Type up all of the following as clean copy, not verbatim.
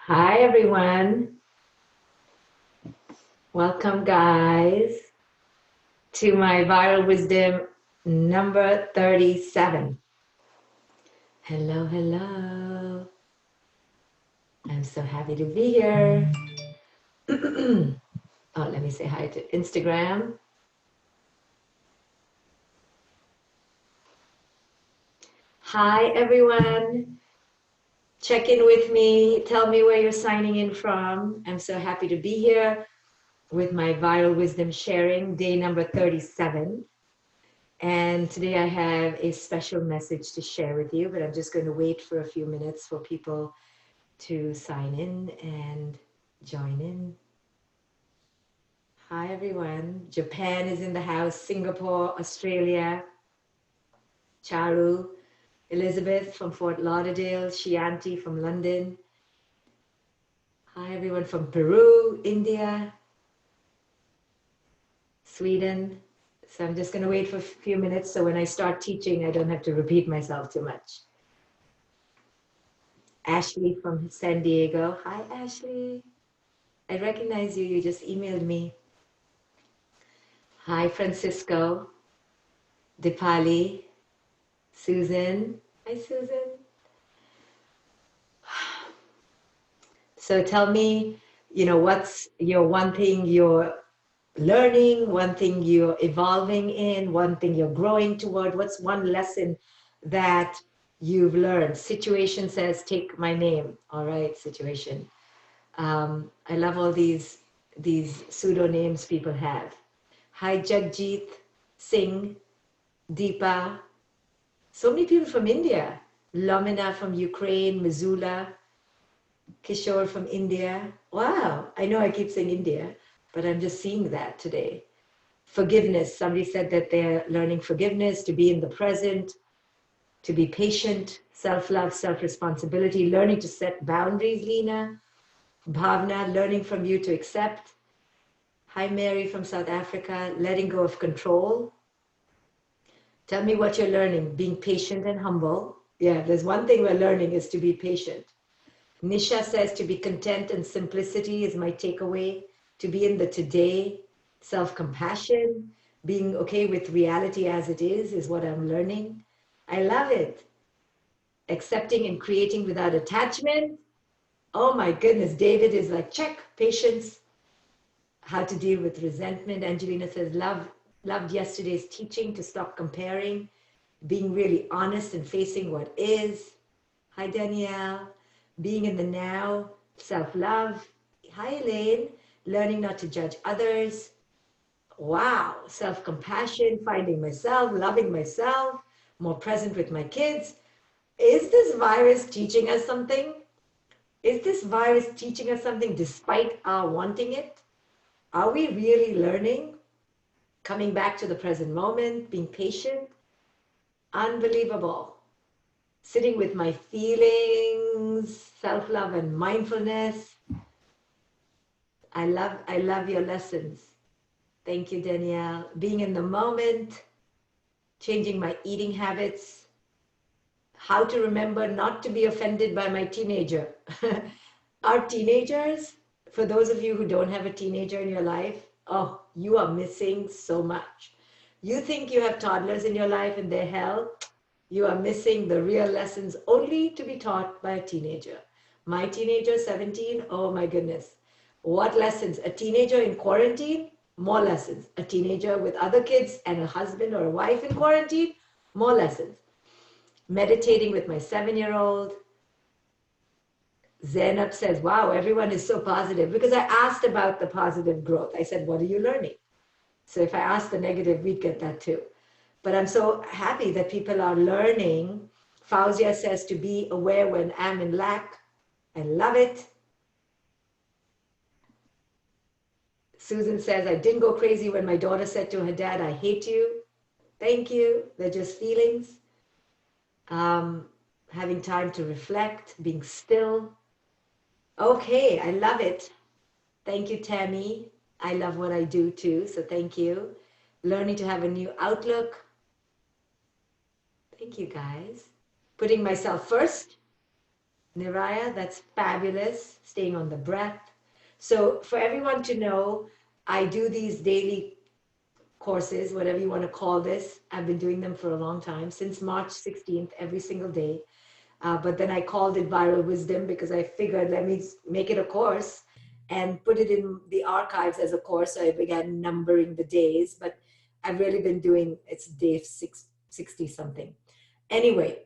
Hi, everyone. Welcome, guys, to my Viral Wisdom number 37. Hello, hello. I'm so happy to be here. Oh, let me say hi to Instagram. Hi, everyone. Check in with me. Tell me where you're signing in from. I'm so happy to be here with my Viral Wisdom sharing, day number 37. And today I have a special message to share with you, but I'm just going to wait for a few minutes for people to sign in and join in. Hi, everyone. Japan is in the house, Singapore, Australia, Charu, Elizabeth from Fort Lauderdale, Shianti from London. Hi, everyone from Peru, India, Sweden. So I'm just going to wait for a few minutes so when I start teaching, I don't have to repeat myself too much. Ashley from San Diego. Hi, Ashley. I recognize you. You just emailed me. Hi, Francisco. Dipali. Susan. Hi, Susan. So tell me, what's your one thing you're learning, one thing you're evolving in, one thing you're growing toward? What's one lesson that you've learned? Situation says, take my name. All right, situation. I love all these pseudo names people have. Hi, Jagjit Singh, Deepa. So many people from India. Lamina from Ukraine, Missoula, Kishore from India. Wow, I know I keep saying India, but I'm just seeing that today. Forgiveness. Somebody said that they're learning forgiveness, to be in the present, to be patient, self-love, self-responsibility, learning to set boundaries, Lena. Bhavna, learning from you to accept. Hi, Mary from South Africa, letting go of control. Tell me what you're learning. Being patient and humble. Yeah, there's one thing we're learning is to be patient. Nisha says to be content and simplicity is my takeaway. To be in the today, self-compassion, being okay with reality as it is what I'm learning. I love it. Accepting and creating without attachment. Oh my goodness, David is like, check, patience. How to deal with resentment. Angelina says, loved yesterday's teaching, to stop comparing, being really honest and facing what is. Hi, Danielle. Being in the now, self-love. Hi, Elaine. Learning not to judge others. Wow, self-compassion, finding myself, loving myself, more present with my kids. Is this virus teaching us something? Is this virus teaching us something despite our wanting it? Are we really learning? Coming back to the present moment, being patient? Unbelievable. Sitting with my feelings, self-love and mindfulness. I love your lessons. Thank you, Danielle. Being in the moment, changing my eating habits, how to remember not to be offended by my teenager. Our teenagers, for those of you who don't have a teenager in your life, oh, you are missing so much. You think you have toddlers in your life and they're hell. You are missing the real lessons only to be taught by a teenager. My teenager, 17, oh my goodness. What lessons? A teenager in quarantine, more lessons. A teenager with other kids and a husband or a wife in quarantine, more lessons. Meditating with my 7-year-old. Zainab says, wow, everyone is so positive. Because I asked about the positive growth. I said, what are you learning? So if I asked the negative, we'd get that too. But I'm so happy that people are learning. Fauzia says to be aware when I'm in lack. I love it. Susan says, I didn't go crazy when my daughter said to her dad, I hate you. Thank you. They're just feelings. Having time to reflect, being still. Okay, I love it. Thank you, Tammy. I love what I do too, so thank you. Learning to have a new outlook. Thank you, guys. Putting myself first. Niraya, that's fabulous. Staying on the breath. So for everyone to know, I do these daily courses, whatever you want to call this. I've been doing them for a long time, since March 16th, every single day. But then I called it Viral Wisdom because I figured let me make it a course and put it in the archives as a course. So I began numbering the days, but I've really been doing, it's day 60 something. Anyway,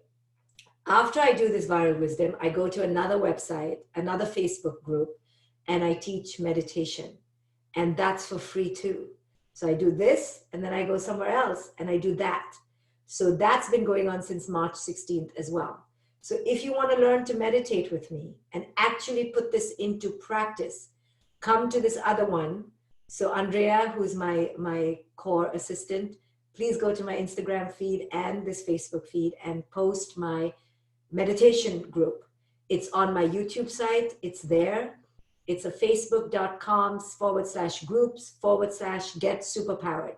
after I do this Viral Wisdom, I go to another website, another Facebook group, and I teach meditation. And that's for free too. So I do this, and then I go somewhere else and I do that. So that's been going on since March 16th as well. So if you want to learn to meditate with me and actually put this into practice, come to this other one. So Andrea, who's my core assistant, please go to my Instagram feed and this Facebook feed and post my meditation group. It's on my YouTube site. It's there. It's a facebook.com/groups/get superpowered.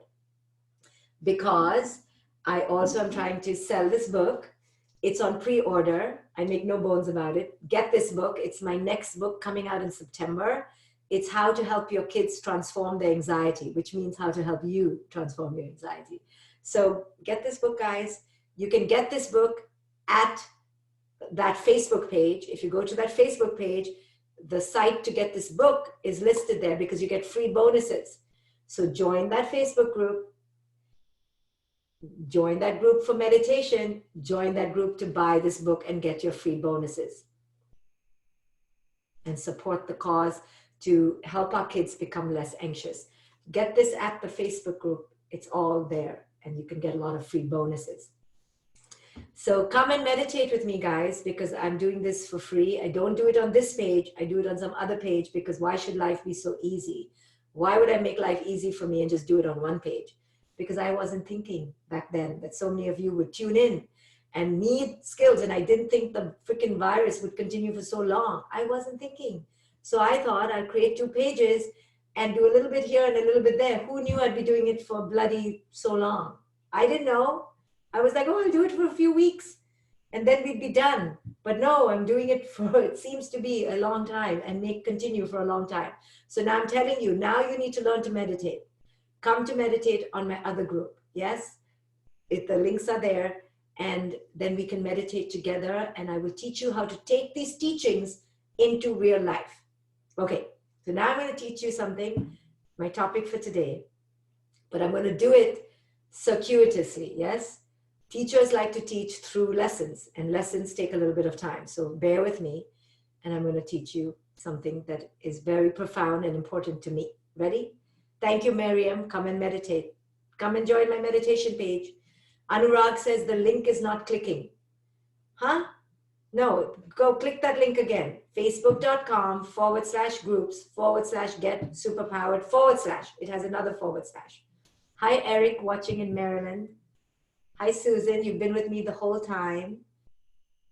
Because I also am trying to sell this book. It's on pre-order. I make no bones about it. Get this book. It's my next book coming out in September. It's how to help your kids transform their anxiety, which means how to help you transform your anxiety. So get this book, guys. You can get this book at that Facebook page. If you go to that Facebook page, the site to get this book is listed there because you get free bonuses. So join that Facebook group, join that group for meditation, join that group to buy this book and get your free bonuses. And support the cause to help our kids become less anxious. Get this at the Facebook group. It's all there and you can get a lot of free bonuses. So come and meditate with me, guys, because I'm doing this for free. I don't do it on this page. I do it on some other page because why should life be so easy? Why would I make life easy for me and just do it on one page? Because I wasn't thinking back then that so many of you would tune in and need skills. And I didn't think the freaking virus would continue for so long. I wasn't thinking. So I thought I'd create 2 pages and do a little bit here and a little bit there. Who knew I'd be doing it for bloody so long? I didn't know. I was like, oh, I'll do it for a few weeks and then we'd be done. But no, I'm doing it for, it seems to be a long time and may continue for a long time. So now I'm telling you, now you need to learn to meditate. Come to meditate on my other group. Yes, if the links are there, and then we can meditate together and I will teach you how to take these teachings into real life. Okay, so now I'm going to teach you something, my topic for today, but I'm going to do it circuitously, yes? Teachers like to teach through lessons, and lessons take a little bit of time. So bear with me, and I'm going to teach you something that is very profound and important to me. Ready? Thank you, Miriam. Come and meditate. Come and join my meditation page. Anurag says the link is not clicking. Huh? No, go click that link again. Facebook.com/groups/get superpowered/ It has another /. Hi, Eric, watching in Maryland. Hi, Susan. You've been with me the whole time.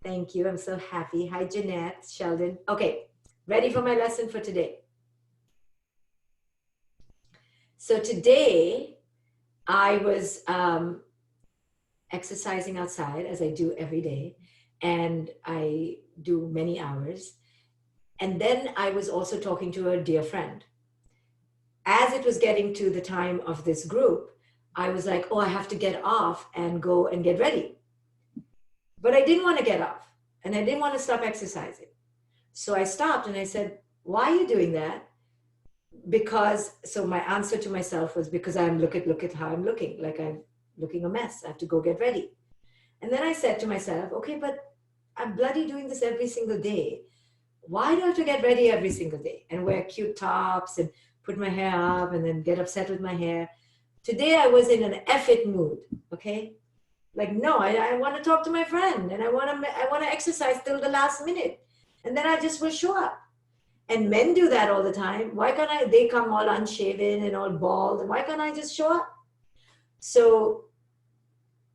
Thank you. I'm so happy. Hi, Jeanette, Sheldon. Okay, ready for my lesson for today. So today I was exercising outside as I do every day, and I do many hours. And then I was also talking to a dear friend. As it was getting to the time of this group, I was like, oh, I have to get off and go and get ready. But I didn't want to get off and I didn't want to stop exercising. So I stopped and I said, why are you doing that? Because, so my answer to myself was because look at how I'm looking, like I'm looking a mess. I have to go get ready. And then I said to myself, okay, but I'm bloody doing this every single day. Why do I have to get ready every single day and wear cute tops and put my hair up and then get upset with my hair? Today I was in an effort mood, okay? Like, no, I want to talk to my friend and I want to exercise till the last minute. And then I just will show up. And men do that all the time. Why can't they come all unshaven and all bald. And why can't I just show up? So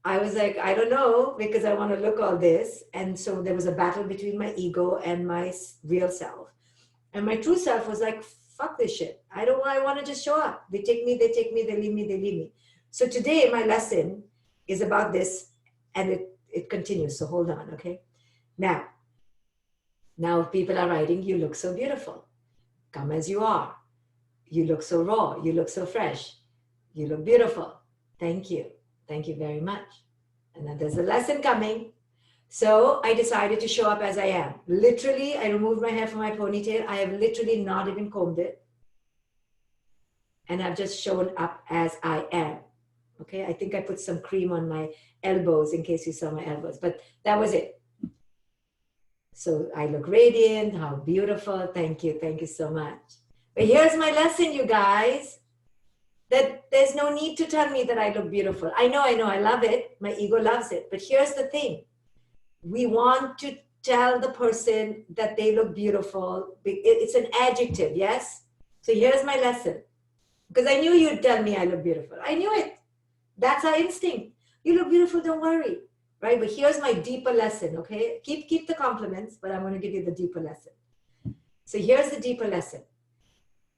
I was like, I don't know, because I want to look all this. And so there was a battle between my ego and my real self. And my true self was like, fuck this shit. I want to just show up. They take me, they leave me, they leave me. So today my lesson is about this and it continues. So hold on, okay? Now, Now people are writing, you look so beautiful. Come as you are. You look so raw. You look so fresh. You look beautiful. Thank you. Thank you very much. And then there's a lesson coming. So I decided to show up as I am. Literally, I removed my hair from my ponytail. I have literally not even combed it. And I've just shown up as I am. Okay, I think I put some cream on my elbows in case you saw my elbows, but that was it. So I look radiant, how beautiful. Thank you. Thank you so much. But here's my lesson, you guys, that there's no need to tell me that I look beautiful. I know, I love it. My ego loves it. But here's the thing. We want to tell the person that they look beautiful. It's an adjective, yes? So here's my lesson. Because I knew you'd tell me I look beautiful. I knew it. That's our instinct. You look beautiful, don't worry. Right? But here's my deeper lesson, okay? Keep the compliments, but I'm going to give you the deeper lesson. So here's the deeper lesson.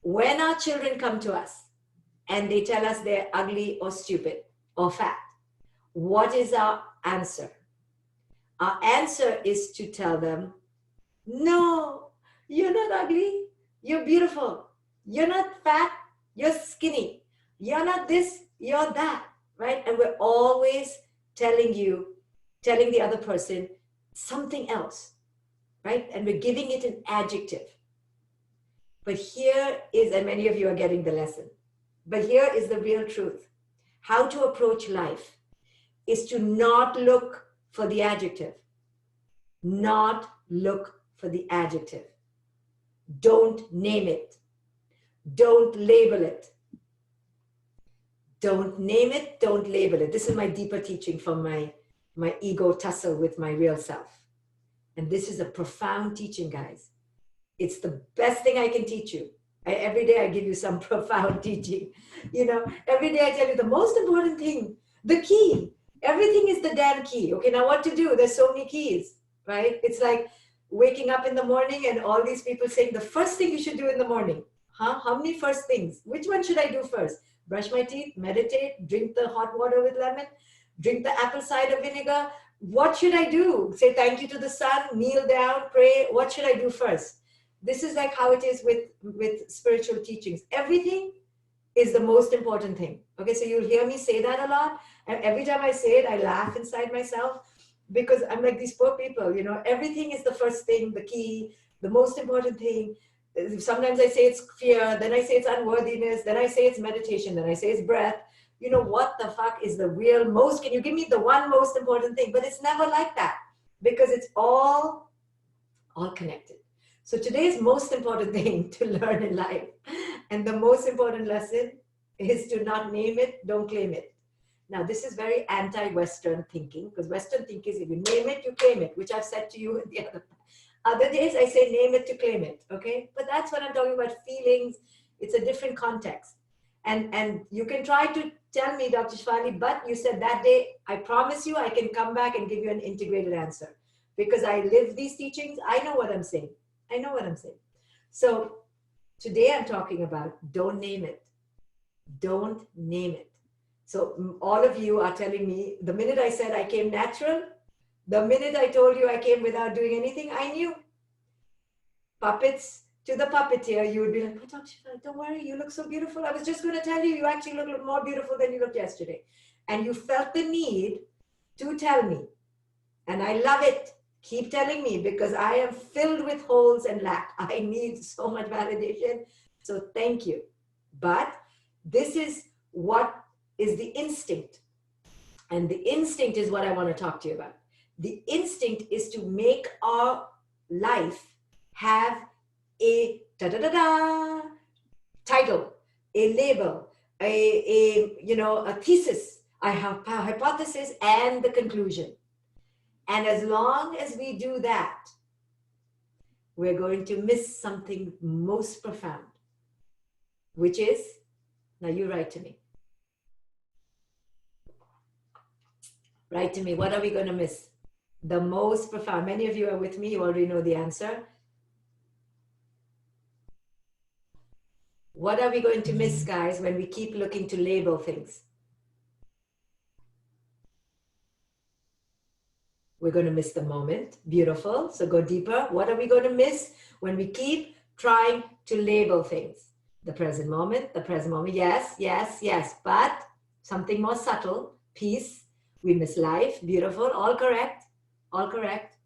When our children come to us and they tell us they're ugly or stupid or fat, what is our answer? Our answer is to tell them, no, you're not ugly. You're beautiful. You're not fat. You're skinny. You're not this. You're that. Right? And we're always telling the other person something else. Right? And we're giving it an adjective. But here is, and many of you are getting the lesson, but here is the real truth. How to approach life is to not look for the adjective. Not look for the adjective. Don't name it. Don't label it. Don't name it, don't label it. This is my deeper teaching from my ego tussle with my real self. And this is a profound teaching, guys. It's the best thing I can teach you. Every day I give you some profound teaching. You know, every day I tell you the most important thing, the key. Everything is the damn key. Okay, now what to do? There's so many keys, right? It's like waking up in the morning and all these people saying the first thing you should do in the morning. Huh? How many first things? Which one should I do first? Brush my teeth, meditate, drink the hot water with lemon, drink the apple cider vinegar. What should I do? Say thank you to the sun, kneel down, pray. What should I do first? This is like how it is with spiritual teachings. Everything is the most important thing. Okay, so you'll hear me say that a lot. And every time I say it, I laugh inside myself because I'm like these poor people, you know, everything is the first thing, the key, the most important thing. Sometimes I say it's fear, then I say it's unworthiness, then I say it's meditation, then I say it's breath. You know, what the fuck is the real most, can you give me the one most important thing? But it's never like that because it's all connected. So today's most important thing to learn in life and the most important lesson is to not name it, don't claim it. Now, this is very anti-Western thinking because Western thinking is if you name it, you claim it, which I've said to you in the other days, I say name it to claim it, okay? But that's when I'm talking about feelings. It's a different context. And you can try to tell me, Dr. Shefali, but you said that day, I promise you I can come back and give you an integrated answer because I live these teachings. I know what I'm saying. I know what I'm saying. So today I'm talking about don't name it. Don't name it. So all of you are telling me, the minute I said I came natural, the minute I told you I came without doing anything, I knew. Puppets to the puppeteer, you would be like, oh, Dr. Shefali, don't worry, you look so beautiful. I was just going to tell you, you actually look more beautiful than you looked yesterday. And you felt the need to tell me. And I love it. Keep telling me because I am filled with holes and lack. I need so much validation. So thank you. But this is what is the instinct. And the instinct is what I want to talk to you about. The instinct is to make our life have a da-da-da-da title, a label, a thesis, a hypothesis, and the conclusion. And as long as we do that, we're going to miss something most profound, which is, now you write to me. Write to me, what are we going to miss? The most profound. Many of you are with me, you already know the answer. What are we going to miss, guys, when we keep looking to label things? We're going to miss the moment. Beautiful. So go deeper. What are we going to miss when we keep trying to label things? The present moment, the present moment. Yes, yes, yes. But something more subtle, peace. We miss life. Beautiful. All correct. All correct.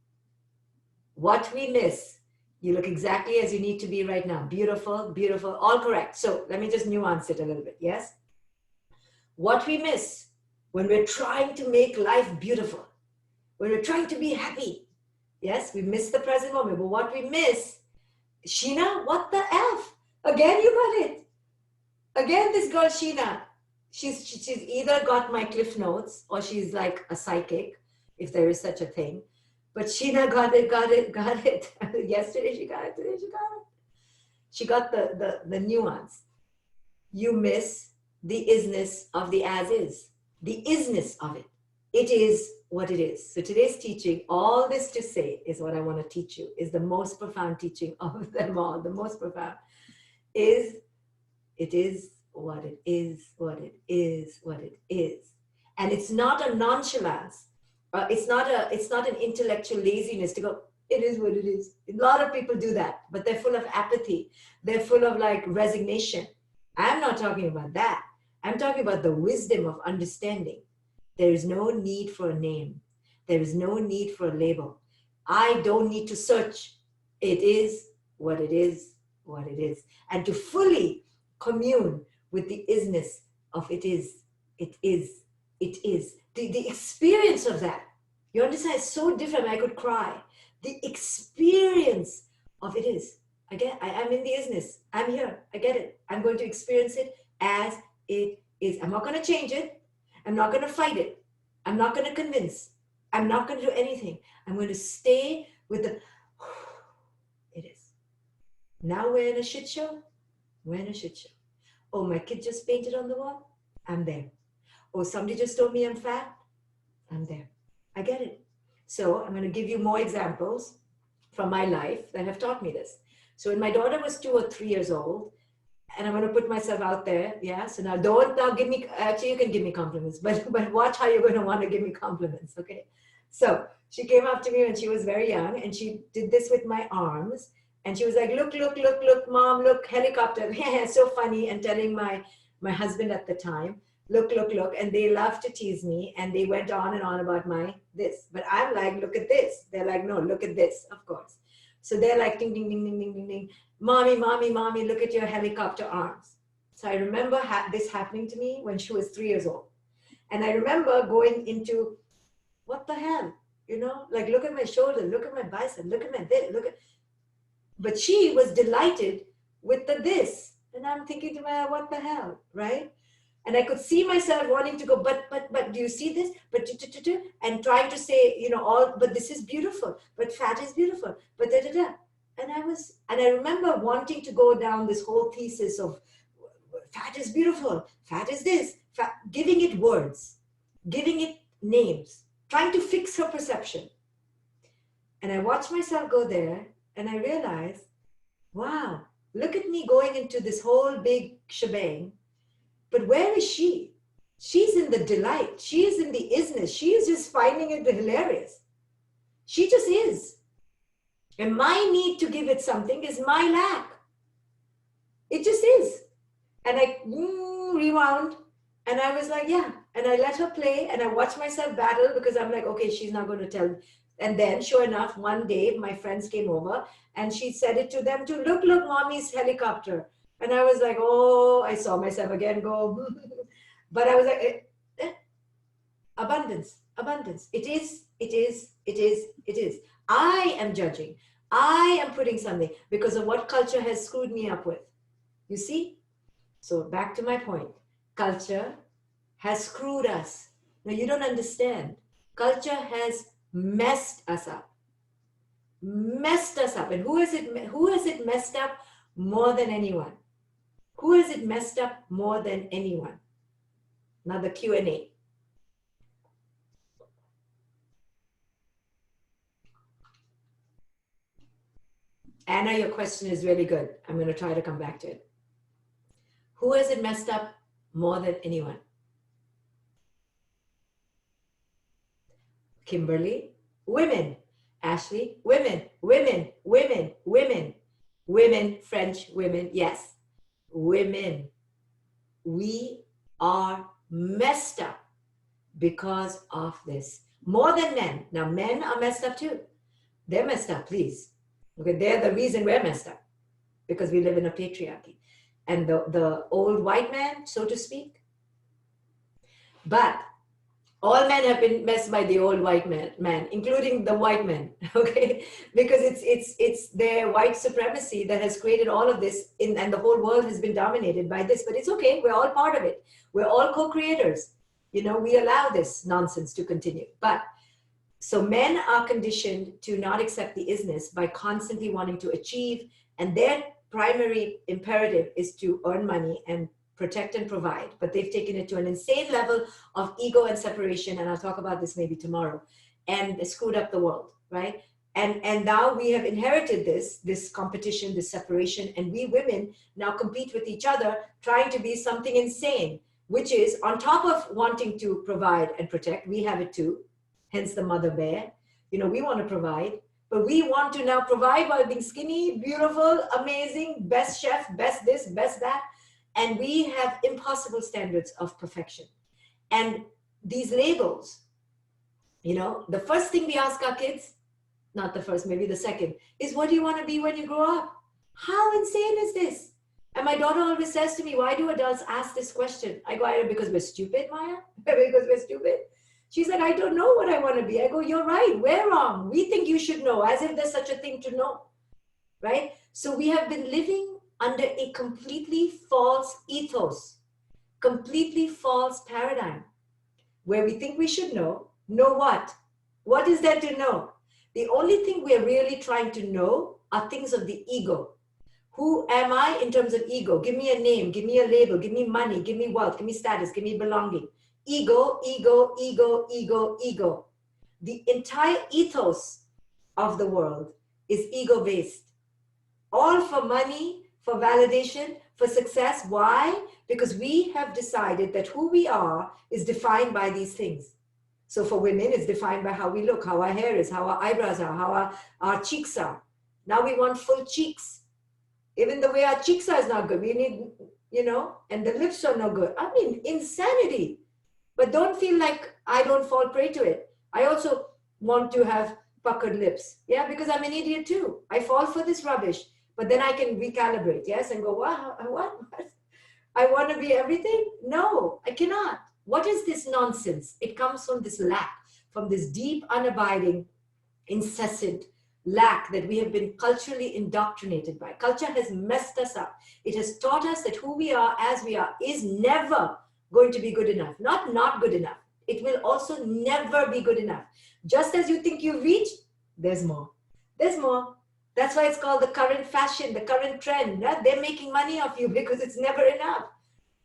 What we miss. You look exactly as you need to be right now. Beautiful, beautiful. All correct. So let me just nuance it a little bit. Yes. What we miss when we're trying to make life beautiful, when we're trying to be happy. Yes, we miss the present moment. But what we miss, Sheena, what the F? Again, you got it. Again, this girl, Sheena, she's either got my cliff notes or she's like a psychic, if there is such a thing. But Sheena got it, got it, got it. Yesterday she got it, today she got it. She got the nuance. You miss the isness of the as is, the isness of it. It is what it is. So today's teaching, all this to say is what I want to teach you, is the most profound teaching of them all. The most profound is, it is what it is, what it is, what it is. And it's not a nonchalance. It's not an intellectual laziness to go, it is what it is. A lot of people do that, but they're full of apathy. They're full of like resignation. I'm not talking about that. I'm talking about the wisdom of understanding. There is no need for a name. There is no need for a label. I don't need to search. It is what it is, what it is. And to fully commune with the isness of it is, it is, it is. The experience of that, you understand, it's so different. I could cry. The experience of it is. Again, I am in the isness. I'm here. I get it. I'm going to experience it as it is. I'm not going to change it. I'm not going to fight it. I'm not going to convince. I'm not going to do anything. I'm going to stay with the, it is. Now we're in a shit show. We're in a shit show. Oh, my kid just painted on the wall. I'm there. Oh, somebody just told me I'm fat. I'm there. I get it. So I'm going to give you more examples from my life that have taught me this. So when my daughter was 2 or 3 years old, and I'm going to put myself out there, yeah? So now don't now give me, actually you can give me compliments, but watch how you're going to want to give me compliments, okay? So she came up to me when she was very young, and she did this with my arms, and she was like, look, look, look, look, mom, look, helicopter, so funny, and telling my husband at the time, look, look, look, and they loved to tease me, and they went on and on about my this, but I'm like, look at this. They're like, no, look at this, of course. So they're like, ding, ding, ding, ding, ding, ding, ding. Mommy, mommy, mommy, look at your helicopter arms. So I remember this happening to me when she was 3 years old. And I remember going into, what the hell? You know, like, look at my shoulder, look at my bicep, look at my this, look at, but she was delighted with the this. And I'm thinking to myself, what the hell, right? And I could see myself wanting to go, but, do you see this? But, and trying to say, you know, but this is beautiful, but fat is beautiful, but da, da, da. And I remember wanting to go down this whole thesis of fat is beautiful, fat is this, giving it words, giving it names, trying to fix her perception. And I watched myself go there, and I realized, wow, look at me going into this whole big shebang. But where is she? She's in the delight. She is in the isness. She is just finding it hilarious. She just is. And my need to give it something is my lack. It just is. And I rewound, and I was like, yeah. And I let her play, and I watched myself battle, because I'm like, okay, she's not going to tell. And then, sure enough, one day, my friends came over, and she said it to them too. Look, look, mommy's helicopter. And I was like, oh, I saw myself again go. But I was like, abundance, abundance. It is, it is, it is, it is. I am judging. I am putting something because of what culture has screwed me up with. You see? So back to my point. Culture has screwed us. Now you don't understand. Culture has messed us up. Messed us up. And who has it messed up more than anyone? Who has it messed up more than anyone? Now the Q&A. Anna, your question is really good. I'm going to try to come back to it. Who has it messed up more than anyone? Kimberly, women. Ashley, women, women, women, women, women, French women, yes, women. We are messed up because of this. More than men. Now, men are messed up too. They're messed up, please. Okay, they're the reason we're messed up because we live in a patriarchy. And the old white man, so to speak. But all men have been messed by the old white man, including the white men, okay? Because it's their white supremacy that has created all of this, and the whole world has been dominated by this. But it's okay, we're all part of it. We're all co-creators. You know, we allow this nonsense to continue. But so men are conditioned to not accept the isness by constantly wanting to achieve, and their primary imperative is to earn money and protect and provide. But they've taken it to an insane level of ego and separation, and I'll talk about this maybe tomorrow, and screwed up the world, right? And now we have inherited this competition, this separation, and we women now compete with each other, trying to be something insane, which is on top of wanting to provide and protect, we have it too. Hence the mother bear. You know, we want to provide, but we want to now provide while being skinny, beautiful, amazing, best chef, best this, best that. And we have impossible standards of perfection. And these labels, you know, the first thing we ask our kids, not the first, maybe the second, is what do you want to be when you grow up? How insane is this? And my daughter always says to me, why do adults ask this question? I go, either because we're stupid, Maya, because we're stupid. She's like, I don't know what I want to be. I go, you're right, we're wrong. We think you should know, as if there's such a thing to know, right? So we have been living under a completely false ethos, completely false paradigm, where we think we should know what? What is there to know? The only thing we're really trying to know are things of the ego. Who am I in terms of ego? Give me a name, give me a label, give me money, give me wealth, give me status, give me belonging. Ego, ego, ego, ego, ego. The entire ethos of the world is ego-based. All for money, for validation, for success. Why? Because we have decided that who we are is defined by these things. So for women, it's defined by how we look, how our hair is, how our eyebrows are, how our cheeks are. Now we want full cheeks. Even the way our cheeks are is not good. We need, you know, and the lips are no good. I mean, insanity. But don't feel like I don't fall prey to it. I also want to have puckered lips. Yeah, because I'm an idiot too. I fall for this rubbish, but then I can recalibrate, yes, and go, wow, what? I want to be everything? No, I cannot. What is this nonsense? It comes from this lack, from this deep, unabiding, incessant lack that we have been culturally indoctrinated by. Culture has messed us up. It has taught us that who we are as we are is never going to be good enough. Not good enough. It will also never be good enough. Just as you think you've reached, there's more. There's more. That's why it's called the current fashion, the current trend. Yeah? They're making money off you because it's never enough.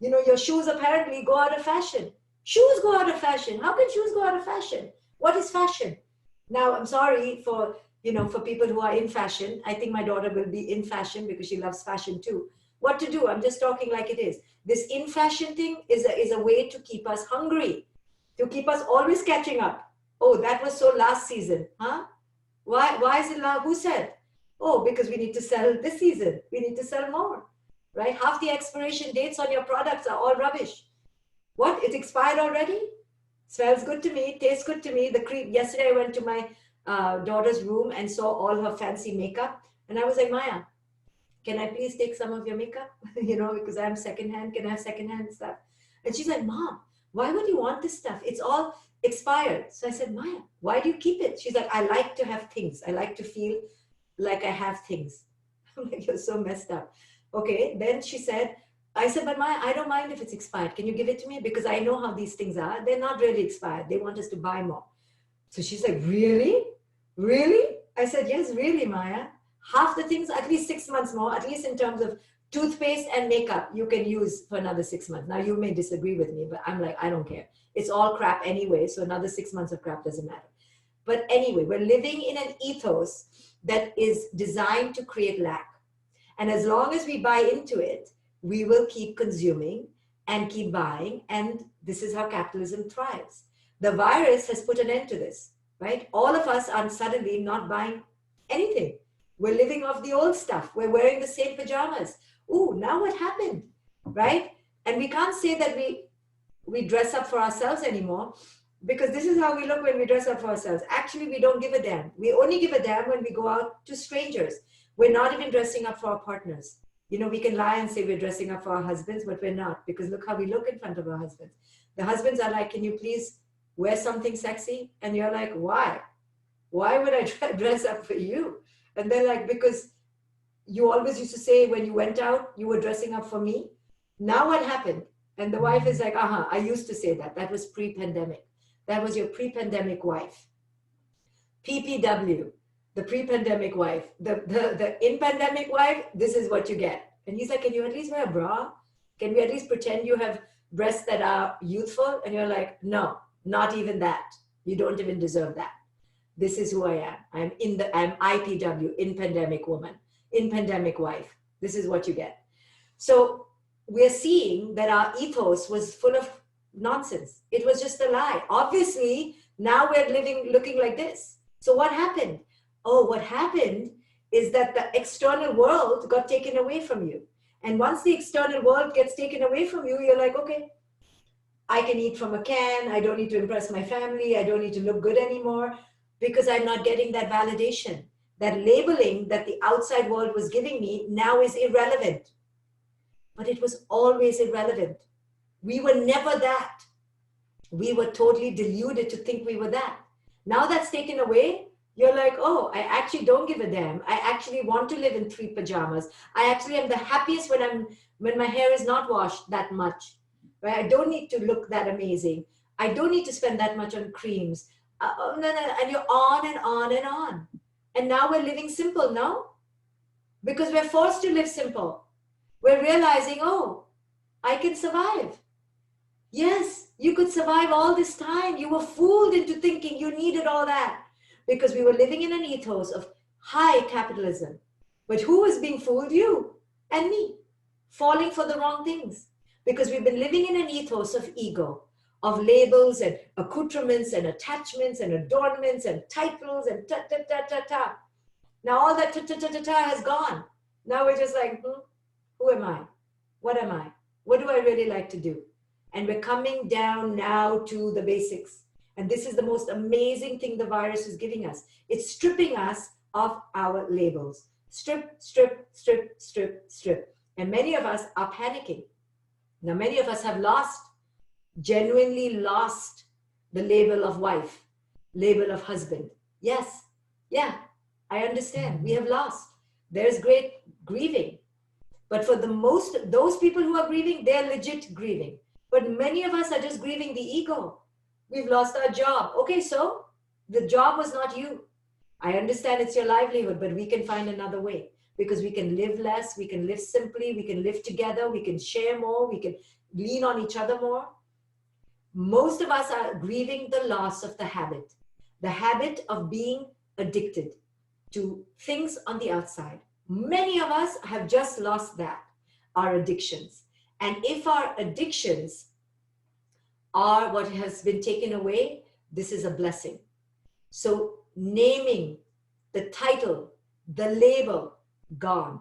You know, your shoes apparently go out of fashion. Shoes go out of fashion. How can shoes go out of fashion? What is fashion? Now, I'm sorry for, you know, for people who are in fashion. I think my daughter will be in fashion because she loves fashion too. What to do? I'm just talking like it is. This in fashion thing is a way to keep us hungry, to keep us always catching up. Oh, that was so last season, huh? Why is it last? Who said? Oh, because we need to sell this season. We need to sell more, right? Half the expiration dates on your products are all rubbish. What? It expired already? Smells good to me. Tastes good to me. The cream. Yesterday I went to my daughter's room and saw all her fancy makeup, and I was like, Maya, can I please take some of your makeup? You know, because I'm secondhand. Can I have secondhand stuff? And she's like, Mom, why would you want this stuff? It's all expired. So I said, Maya, why do you keep it? She's like, I like to have things. I like to feel like I have things. I'm like, you're so messed up. Okay. Then she said, I said, but Maya, I don't mind if it's expired. Can you give it to me? Because I know how these things are. They're not really expired. They want us to buy more. So she's like, really? Really? I said, yes, really, Maya. Half the things, at least 6 months more, at least in terms of toothpaste and makeup, you can use for another 6 months. Now, you may disagree with me, but I'm like, I don't care. It's all crap anyway, so another 6 months of crap doesn't matter. But anyway, we're living in an ethos that is designed to create lack. And as long as we buy into it, we will keep consuming and keep buying. And this is how capitalism thrives. The virus has put an end to this. right? All of us are suddenly not buying anything. We're living off the old stuff. We're wearing the same pajamas. Ooh, now what happened, right? And we can't say that we dress up for ourselves anymore, because this is how we look when we dress up for ourselves. Actually, we don't give a damn. We only give a damn when we go out to strangers. We're not even dressing up for our partners. You know, we can lie and say we're dressing up for our husbands, but we're not, because look how we look in front of our husbands. The husbands are like, can you please wear something sexy? And you're like, why? Why would I dress up for you? And they're like, because you always used to say when you went out, you were dressing up for me. Now what happened? And the wife is like, I used to say that. That was pre-pandemic. That was your pre-pandemic wife. PPW, the pre-pandemic wife. The in-pandemic wife, this is what you get. And he's like, can you at least wear a bra? Can we at least pretend you have breasts that are youthful? And you're like, no, not even that. You don't even deserve that. This is who I am. I'm IPW, in-pandemic woman, in-pandemic wife. This is what you get. So we're seeing that our ethos was full of nonsense. It was just a lie. Obviously, now we're looking like this. So what happened? Oh, what happened is that the external world got taken away from you. And once the external world gets taken away from you, you're like, okay, I can eat from a can. I don't need to impress my family. I don't need to look good anymore, because I'm not getting that validation. That labeling that the outside world was giving me now is irrelevant. But it was always irrelevant. We were never that. We were totally deluded to think we were that. Now that's taken away, you're like, oh, I actually don't give a damn. I actually want to live in 3 pajamas. I actually am the happiest when my hair is not washed that much. Right? I don't need to look that amazing. I don't need to spend that much on creams. No. And you're on and on and on. And now we're living simple, no? Because we're forced to live simple. We're realizing, oh, I can survive. Yes, you could survive all this time. You were fooled into thinking you needed all that, because we were living in an ethos of high capitalism. But who is being fooled? You and me, falling for the wrong things, because we've been living in an ethos of ego, of labels and accoutrements and attachments and adornments and titles and ta-ta-ta-ta-ta. Now all that ta-ta-ta-ta-ta has gone. Now we're just like, who am I? What am I? What do I really like to do? And we're coming down now to the basics. And this is the most amazing thing the virus is giving us. It's stripping us of our labels. Strip, strip, strip, strip, strip. And many of us are panicking. Now, many of us have genuinely lost the label of wife, label of husband. Yes, yeah, I understand. We have lost. There's great grieving. But for those people who are grieving, they're legit grieving. But many of us are just grieving the ego. We've lost our job. Okay, so the job was not you. I understand it's your livelihood, but we can find another way, because we can live less, we can live simply, we can live together, we can share more, we can lean on each other more. Most of us are grieving the loss of the habit of being addicted to things on the outside. Many of us have just lost that, our addictions. And if our addictions are what has been taken away, this is a blessing. So naming, the title, the label, gone.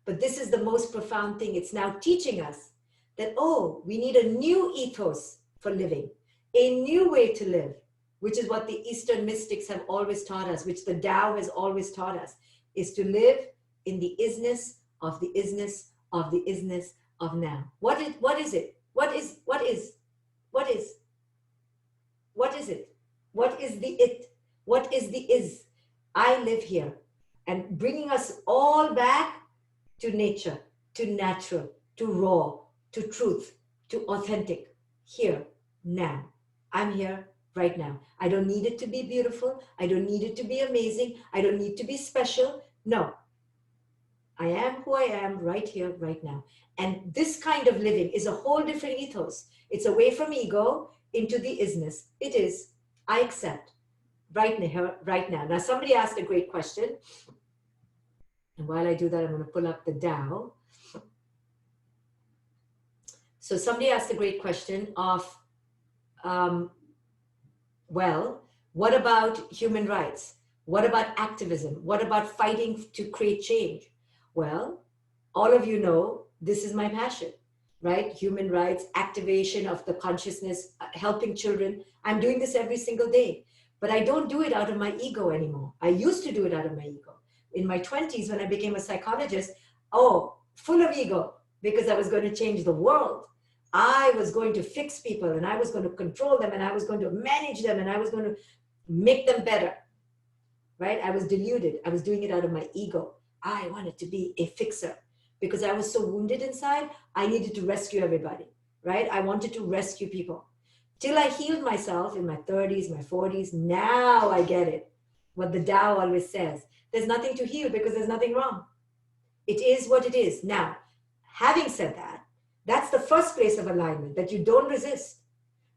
But this is the most profound thing. It's now teaching us that, oh, we need a new ethos for living, a new way to live, which is what the Eastern mystics have always taught us, which the Tao has always taught us, is to live in the isness of the isness of the isness of now. What is it? What is it? What is it? What is the it? What is the is? I live here. And bringing us all back to nature, to natural, to raw, to truth, to authentic, here, now. I'm here right now. I don't need it to be beautiful. I don't need it to be amazing. I don't need to be special. No. I am who I am right here, right now. And this kind of living is a whole different ethos. It's away from ego into the isness. It is, I accept right now, right now. Now, somebody asked a great question. And while I do that, I'm going to pull up the Tao. So somebody asked a great question of, well, What about human rights? What about activism? What about fighting to create change? Well, all of you know this is my passion, right? Human rights, activation of the consciousness, helping children. I'm doing this every single day, but I don't do it out of my ego anymore. I used to do it out of my ego. In my 20s, when I became a psychologist, oh, full of ego, because I was going to change the world. I was going to fix people, and I was going to control them, and I was going to manage them, and I was going to make them better, right? I was deluded. I was doing it out of my ego. I wanted to be a fixer because I was so wounded inside. I needed to rescue everybody, right? I wanted to rescue people till I healed myself in my 30s, my 40s. Now I get it. What the Tao always says, there's nothing to heal because there's nothing wrong. It is what it is. Now, having said that, that's the first place of alignment, that you don't resist.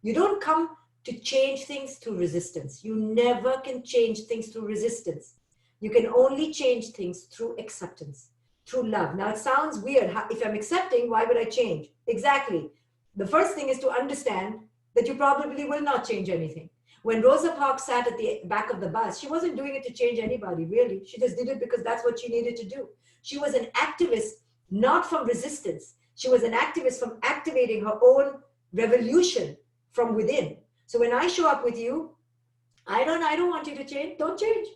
You don't come to change things through resistance. You never can change things through resistance. You can only change things through acceptance, through love. Now, it sounds weird. If I'm accepting, why would I change? Exactly. The first thing is to understand that you probably will not change anything. When Rosa Parks sat at the back of the bus, she wasn't doing it to change anybody, really. She just did it because that's what she needed to do. She was an activist, not from resistance. She was an activist from activating her own revolution from within. So when I show up with you, I don't want you to change. Don't change.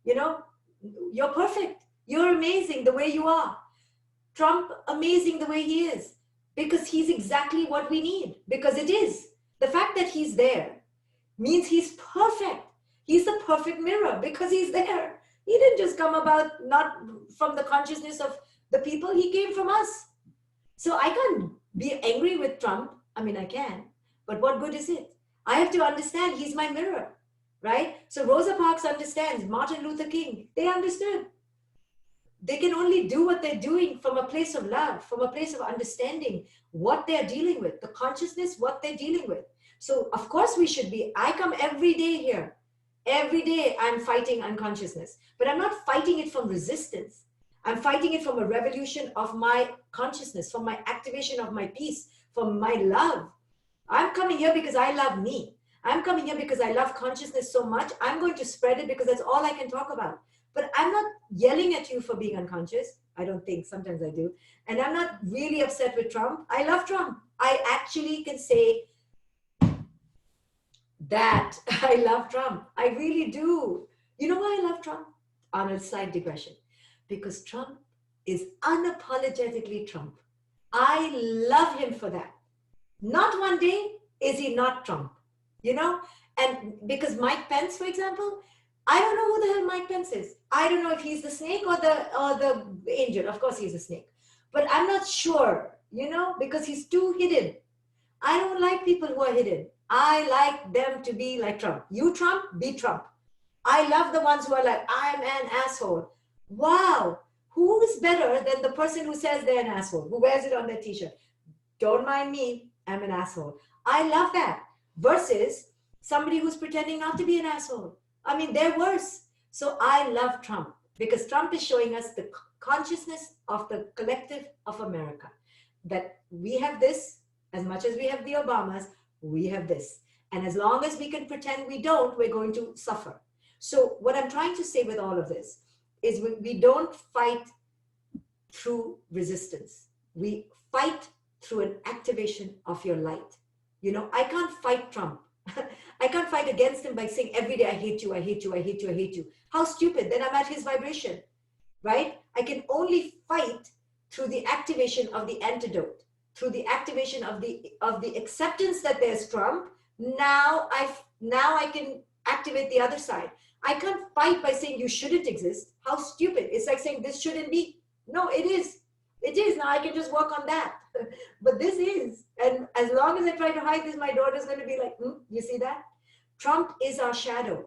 You know, you're perfect. You're amazing the way you are. Trump, amazing the way he is, because he's exactly what we need, because it is. The fact that he's there means he's perfect. He's the perfect mirror because he's there. He didn't just come about not from the consciousness of the people, he came from us. So I can't be angry with Trump. I mean, I can, but what good is it? I have to understand he's my mirror, right? So Rosa Parks understands, Martin Luther King, they understood. They can only do what they're doing from a place of love, from a place of understanding what they're dealing with, the consciousness, what they're dealing with. So of course we should be, I come every day here. Every day I'm fighting unconsciousness, but I'm not fighting it from resistance. I'm fighting it from a revolution of my consciousness, from my activation of my peace, from my love. I'm coming here because I love me. I'm coming here because I love consciousness so much. I'm going to spread it because that's all I can talk about. But I'm not yelling at you for being unconscious. I don't think, sometimes I do. And I'm not really upset with Trump. I love Trump. I actually can say that I love Trump. I really do. You know why I love Trump? On a side digression. Because Trump is unapologetically Trump. I love him for that. Not one day is he not Trump, you know? And because Mike Pence, for example, I don't know who the hell Mike Pence is. I don't know if he's the snake or the angel. Of course he's a snake. But I'm not sure, you know, because he's too hidden. I don't like people who are hidden. I like them to be like Trump. You Trump, be Trump. I love the ones who are like, I'm an asshole. Wow. Who is better than the person who says they're an asshole, who wears it on their t-shirt? Don't mind me, I'm an asshole. I love that. Versus somebody who's pretending not to be an asshole. I mean, they're worse. So I love Trump because Trump is showing us the consciousness of the collective of America. That we have this, as much as we have the Obamas, we have this. And as long as we can pretend we don't, we're going to suffer. So what I'm trying to say with all of this is we don't fight through resistance. We fight through an activation of your light. You know, I can't fight Trump. I can't fight against him by saying every day, I hate you, I hate you, I hate you, I hate you. How stupid. Then I'm at his vibration, right? I can only fight through the activation of the antidote, through the activation of the acceptance that there's Trump. Now I can activate the other side. I can't fight by saying you shouldn't exist. How stupid. It's like saying this shouldn't be. No, it is. It is. Now I can just work on that. But this is. And as long as I try to hide this, my daughter's going to be like, you see that? Trump is our shadow.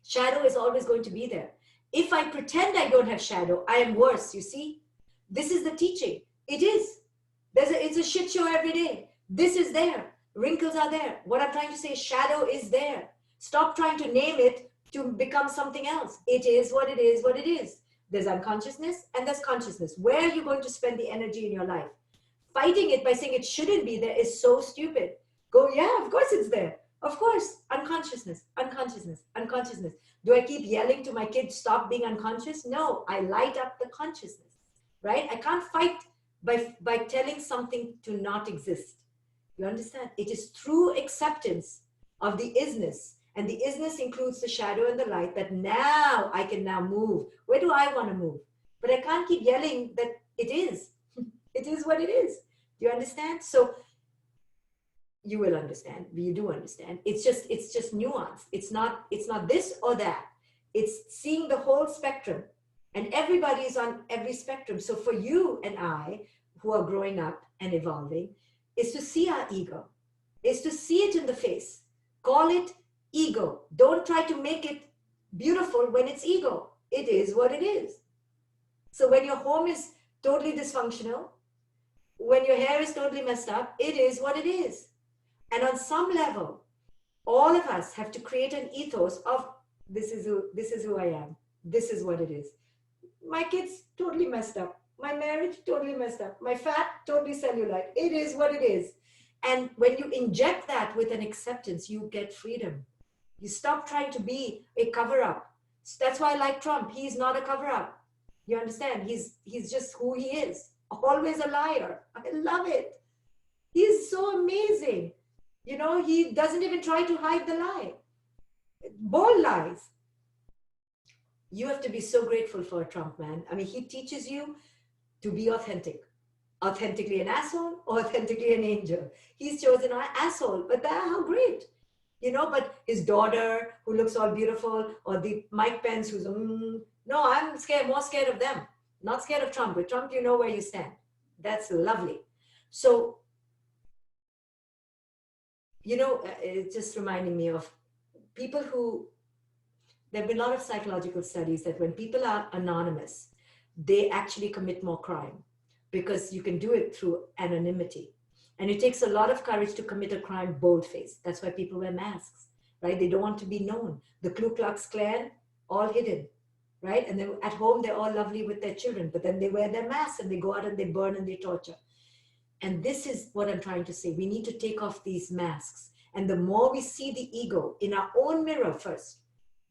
Shadow is always going to be there. If I pretend I don't have shadow, I am worse, you see? This is the teaching. It is. It's a shit show every day. This is there. Wrinkles are there. What I'm trying to say is shadow is there. Stop trying to name it to become something else. It is what it is, what it is. There's unconsciousness and there's consciousness. Where are you going to spend the energy in your life? Fighting it by saying it shouldn't be there is so stupid. Go, yeah, of course it's there. Of course. unconsciousness, unconsciousness, unconsciousness. Do I keep yelling to my kids, stop being unconscious? No, I light up the consciousness, right? I can't fight by telling something to not exist. You understand? It is through acceptance of the isness, and the isness includes the shadow and the light, that now I can now move. Where do I want to move? But I can't keep yelling that it is. It is what it is. Do you understand? So you will understand. You do understand. It's just nuance. It's not this or that. It's seeing the whole spectrum. And everybody is on every spectrum. So for you and I, who are growing up and evolving, is to see our ego, is to see it in the face. Call it ego. Don't try to make it beautiful when it's ego. It is what it is. So when your home is totally dysfunctional, when your hair is totally messed up, it is what it is. And on some level, all of us have to create an ethos of this is who I am. This is what it is. My kids totally messed up. My marriage totally messed up. My fat totally cellulite. It is what it is. And when you inject that with an acceptance, you get freedom. You stop trying to be a cover-up. That's why I like Trump. He's not a cover-up. You understand? He's just who he is. Always a liar. I love it. He's so amazing. You know, he doesn't even try to hide the lie. Bold lies. You have to be so grateful for a Trump, man. I mean, he teaches you to be authentic. Authentically an asshole or authentically an angel. He's chosen an asshole, but how great. You know, but his daughter who looks all beautiful, or the Mike Pence who's, no, I'm more scared of them. Not scared of Trump. With Trump, you know where you stand. That's lovely. So, you know, it's just reminding me of people who, there have been a lot of psychological studies that when people are anonymous, they actually commit more crime, because you can do it through anonymity. And it takes a lot of courage to commit a crime bold-faced. That's why people wear masks, right? They don't want to be known. The Ku Klux Klan, all hidden, right? And then at home, they're all lovely with their children, but then they wear their masks and they go out and they burn and they torture. And this is what I'm trying to say. We need to take off these masks. And the more we see the ego in our own mirror first,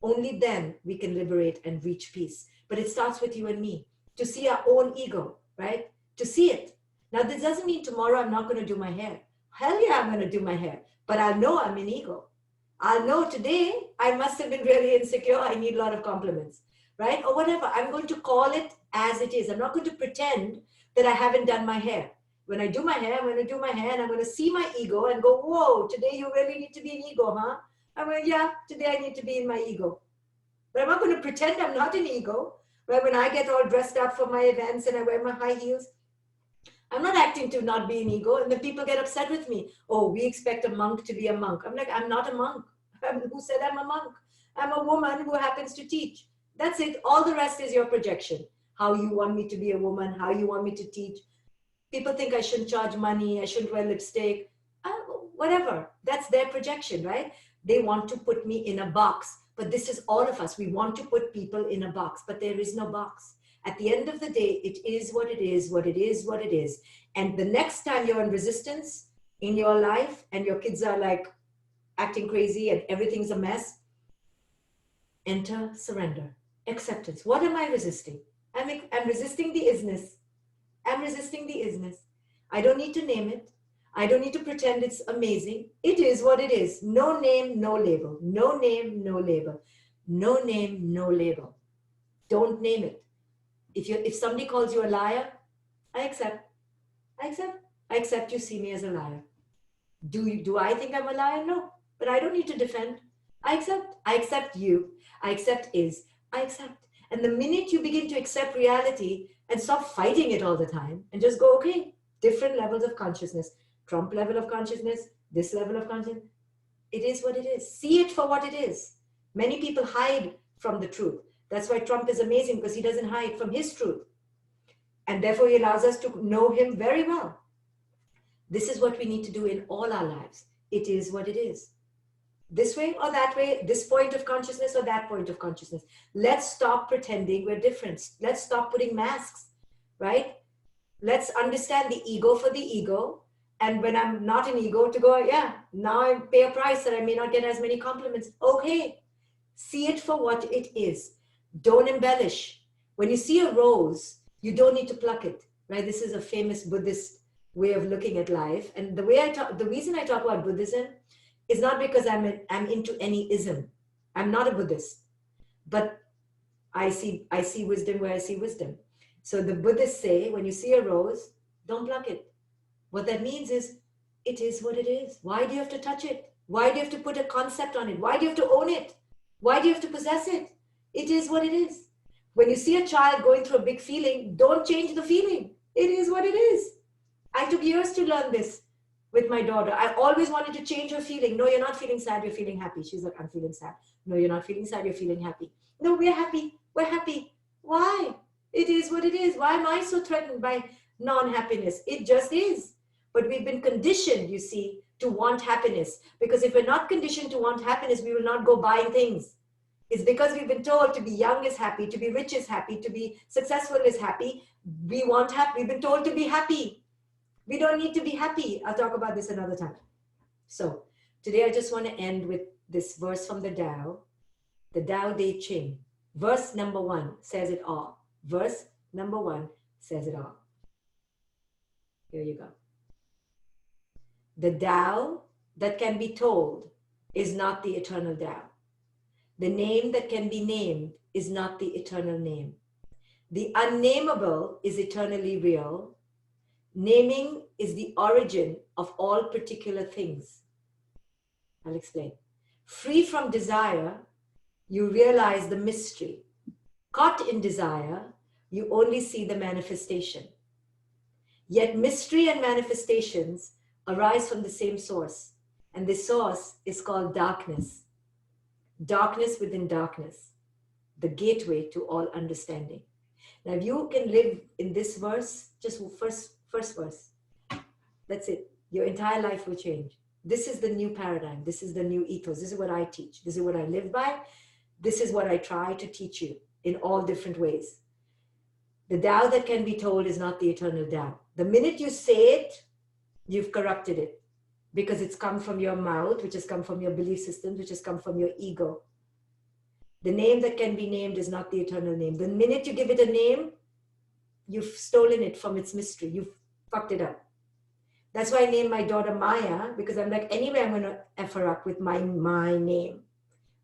only then we can liberate and reach peace. But it starts with you and me, to see our own ego, right? To see it. Now, this doesn't mean tomorrow I'm not going to do my hair. Hell yeah, I'm going to do my hair. But I'll know I'm in ego. I'll know today I must have been really insecure. I need a lot of compliments, right? Or whatever. I'm going to call it as it is. I'm not going to pretend that I haven't done my hair. When I do my hair, I'm going to do my hair and I'm going to see my ego and go, whoa, today you really need to be in ego, huh? I'm going, yeah, today I need to be in my ego. But I'm not going to pretend I'm not in ego. Right? When I get all dressed up for my events and I wear my high heels, I'm not acting to not be in ego. And then people get upset with me. Oh, we expect a monk to be a monk. I'm like, I'm not a monk. Who said I'm a monk? I'm a woman who happens to teach. That's it. All the rest is your projection. How you want me to be a woman, how you want me to teach. People think I shouldn't charge money, I shouldn't wear lipstick, whatever. That's their projection, right? They want to put me in a box. But this is all of us. We want to put people in a box, but there is no box. At the end of the day, it is what it is, what it is, what it is. And the next time you're in resistance in your life and your kids are like acting crazy and everything's a mess, enter surrender, acceptance. What am I resisting? I'm resisting the isness. I'm resisting the isness. I don't need to name it. I don't need to pretend it's amazing. It is what it is. No name, no label. No name, no label. No name, no label. Don't name it. If somebody calls you a liar, I accept. I accept. I accept you see me as a liar. Do I think I'm a liar? No. But I don't need to defend. I accept. I accept you. I accept is. I accept. And the minute you begin to accept reality and stop fighting it all the time and just go, okay, different levels of consciousness, Trump level of consciousness, this level of consciousness, it is what it is. See it for what it is. Many people hide from the truth. That's why Trump is amazing, because he doesn't hide from his truth. And therefore he allows us to know him very well. This is what we need to do in all our lives. It is what it is. This way or that way, this point of consciousness or that point of consciousness. Let's stop pretending we're different. Let's stop putting masks, right? Let's understand the ego for the ego And when I'm not in ego, to go, yeah, now I pay a price that I may not get as many compliments. Okay, see it for what it is. Don't embellish. When you see a rose, you don't need to pluck it, right? This is a famous Buddhist way of looking at life. And the reason I talk about Buddhism is not because I'm into any ism. I'm not a Buddhist, but I see wisdom where I see wisdom. So the Buddhists say, when you see a rose, don't pluck it. What that means is, it is what it is. Why do you have to touch it? Why do you have to put a concept on it? Why do you have to own it? Why do you have to possess it? It is what it is. When you see a child going through a big feeling, don't change the feeling. It is what it is. I took years to learn this with my daughter. I always wanted to change her feeling. No, you're not feeling sad, you're feeling happy. She's like, I'm feeling sad. No, you're not feeling sad, you're feeling happy. No, we're happy. We're happy. Why? It is what it is. Why am I so threatened by non-happiness? It just is. But we've been conditioned, you see, to want happiness. Because if we're not conditioned to want happiness, we will not go buying things. It's because we've been told to be young is happy, to be rich is happy, to be successful is happy. We've been told to be happy. We don't need to be happy. I'll talk about this another time. So today I just want to end with this verse from the Tao Te Ching. Verse number 1 says it all. Verse number 1 says it all. Here you go. The Tao that can be told is not the eternal Tao. The name that can be named is not the eternal name. The unnameable is eternally real. Naming is the origin of all particular things. I'll explain. Free from desire, you realize the mystery. Caught in desire, you only see the manifestation. Yet mystery and manifestations arise from the same source, and this source is called darkness. Darkness within darkness, the gateway to all understanding. Now, if you can live in this verse, just first verse, that's it. Your entire life will change. This is the new paradigm. This is the new ethos. This is what I teach. This is what I live by. This is what I try to teach you in all different ways. The Tao that can be told is not the eternal Tao. The minute you say it, you've corrupted it, because it's come from your mouth, which has come from your belief systems, which has come from your ego. The name that can be named is not the eternal name. The minute you give it a name, you've stolen it from its mystery. You've fucked it up. That's why I named my daughter Maya, because I'm like, anyway, I'm going to F her up with my name.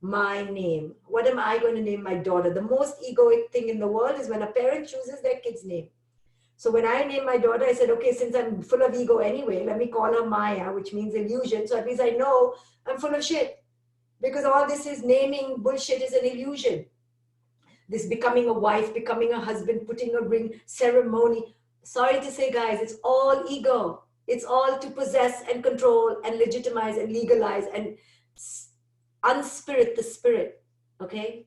My name. What am I going to name my daughter? The most egoic thing in the world is when a parent chooses their kid's name. So when I named my daughter, I said, okay, since I'm full of ego anyway, let me call her Maya, which means illusion. So at least I know I'm full of shit. Because all this is naming bullshit is an illusion. This becoming a wife, becoming a husband, putting a ring, ceremony. Sorry to say, guys, it's all ego. It's all to possess and control and legitimize and legalize and unspirit the spirit. Okay?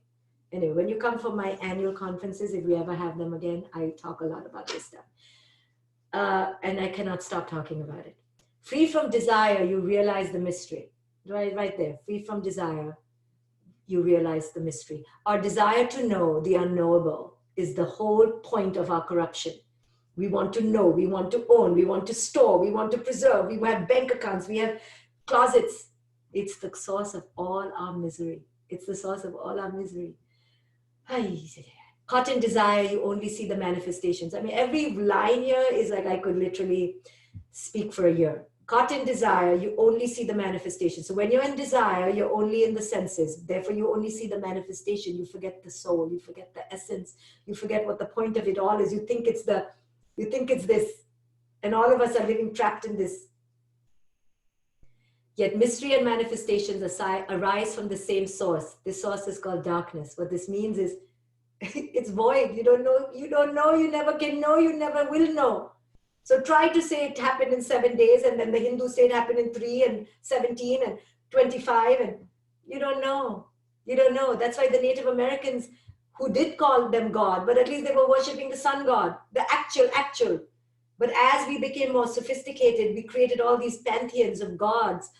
Anyway, when you come for my annual conferences, if we ever have them again, I talk a lot about this stuff. And I cannot stop talking about it. Free from desire, you realize the mystery. Right there. Free from desire, you realize the mystery. Our desire to know the unknowable is the whole point of our corruption. We want to know, we want to own, we want to store, we want to preserve, we have bank accounts, we have closets. It's the source of all our misery. It's the source of all our misery. Caught in desire, you only see the manifestations. I mean, every line here is like I could literally speak for a year. Caught in desire, you only see the manifestation. So when you're in desire, you're only in the senses. Therefore, you only see the manifestation. You forget the soul. You forget the essence. You forget what the point of it all is. You think it's this. And all of us are living trapped in this. Yet mystery and manifestations arise from the same source. This source is called darkness. What this means is it's void. You don't know, you never can know, you never will know. So try to say it happened in 7 days, and then the Hindus say it happened in 3 and 17 and 25, and you don't know. You don't know. That's why the Native Americans, who did call them God, but at least they were worshiping the sun god, the actual. But as we became more sophisticated, we created all these pantheons of gods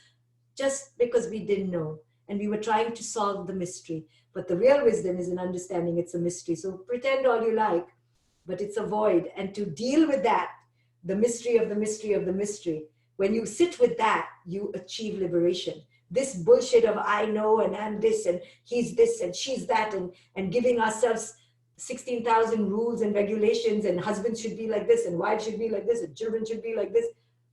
just because we didn't know. And we were trying to solve the mystery. But the real wisdom is in understanding it's a mystery. So pretend all you like, but it's a void. And to deal with that, the mystery of the mystery of the mystery, When you sit with that, you achieve liberation. This bullshit of I know and I'm this and he's this and she's that, and giving ourselves 16,000 rules and regulations, and husbands should be like this and wives should be like this and children should be like this,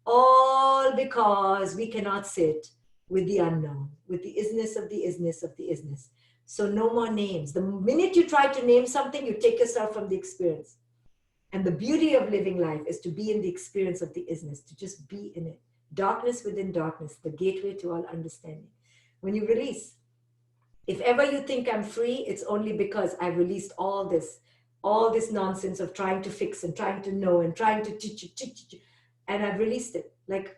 all because we cannot sit with the unknown, with the isness of the isness of the isness. So no more names. The minute you try to name something, you take yourself from the experience. And the beauty of living life is to be in the experience of the isness, to just be in it. Darkness within darkness, the gateway to all understanding. When you release, if ever you think I'm free, it's only because I've released all this nonsense of trying to fix and trying to know and trying to teach, and I've released it. Like,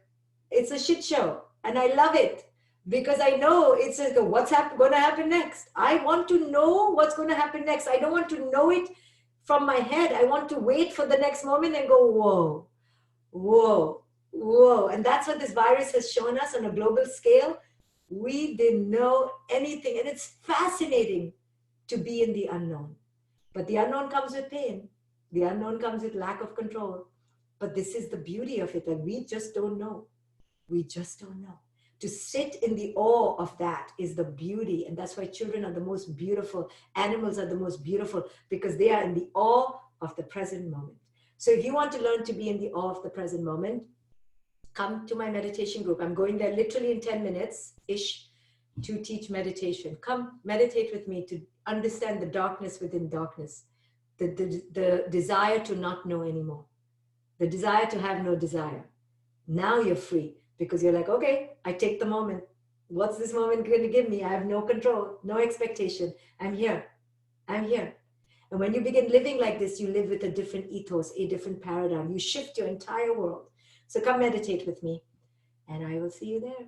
it's a shit show, and I love it because I know it's like, what's going to happen next. I want to know what's going to happen next. I don't want to know it from my head. I want to wait for the next moment and go, whoa, whoa, whoa. And that's what this virus has shown us on a global scale. We didn't know anything. And it's fascinating to be in the unknown. But the unknown comes with pain. The unknown comes with lack of control. But this is the beauty of it, that we just don't know. We just don't know. To sit in the awe of that is the beauty. And that's why children are the most beautiful. Animals are the most beautiful, because they are in the awe of the present moment. So if you want to learn to be in the awe of the present moment, come to my meditation group. I'm going there literally in 10 minutes-ish to teach meditation. Come meditate with me to understand the darkness within darkness, the desire to not know anymore, the desire to have no desire. Now you're free because you're like, okay, I take the moment. What's this moment going to give me? I have no control, no expectation. I'm here. I'm here. And when you begin living like this, you live with a different ethos, a different paradigm. You shift your entire world. So come meditate with me, and I will see you there.